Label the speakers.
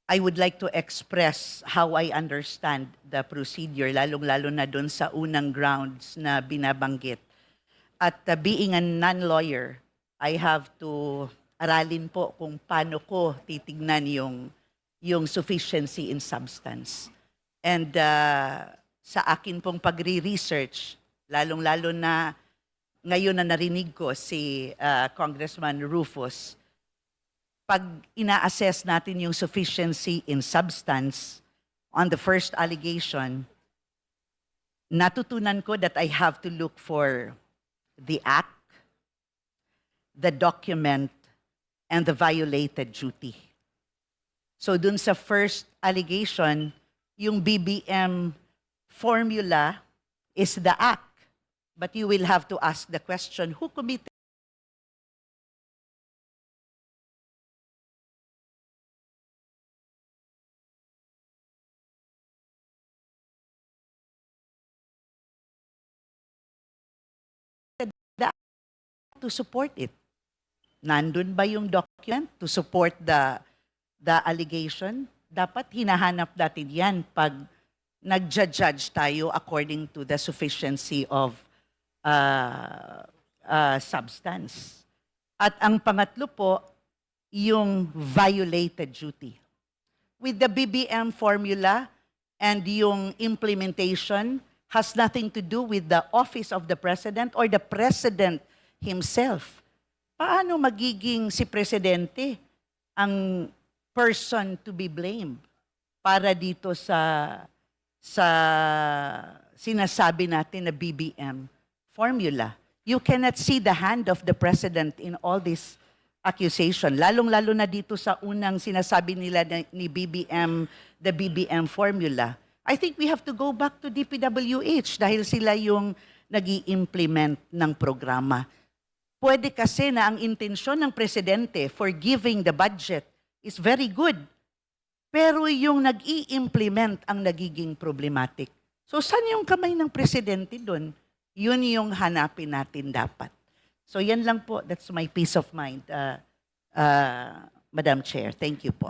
Speaker 1: I would like to express how I understand the procedure, lalong-lalo na doon sa unang grounds na binabanggit. At being a non-lawyer, I have to aralin po kung paano ko titignan yung sufficiency in substance. And sa akin pong pagre-research, lalong-lalo na ngayon na narinig ko si Congressman Rufus, pag ina-assess natin yung sufficiency in substance on the first allegation, natutunan ko that I have to look for the act, the document, and the violated duty. So dun sa first allegation, yung BBM formula is the act. But you will have to ask the question, who committed to support it? Nandun ba yung document to support the allegation? Dapat hinahanap natin yan pag nag-judge tayo according to the sufficiency of substance. At ang pangatlo po, yung violated duty. With the BBM formula and yung implementation has nothing to do with the office of the President or the President himself. Paano magiging si Presidente ang person to be blamed para dito sa sinasabi natin na BBM formula? You cannot see the hand of the President in all this accusation. Lalong-lalo na dito sa unang sinasabi nila ni BBM, the BBM formula. I think we have to go back to DPWH dahil sila yung nag-i-implement ng programa. Pwede kasi na ang intensyon ng Presidente for giving the budget is very good. Pero yung nag-i-implement ang nagiging problematic. So saan yung kamay ng Presidente doon? Yun yung hanapin natin dapat. So yan lang po. That's my peace of mind, Madam Chair. Thank you po.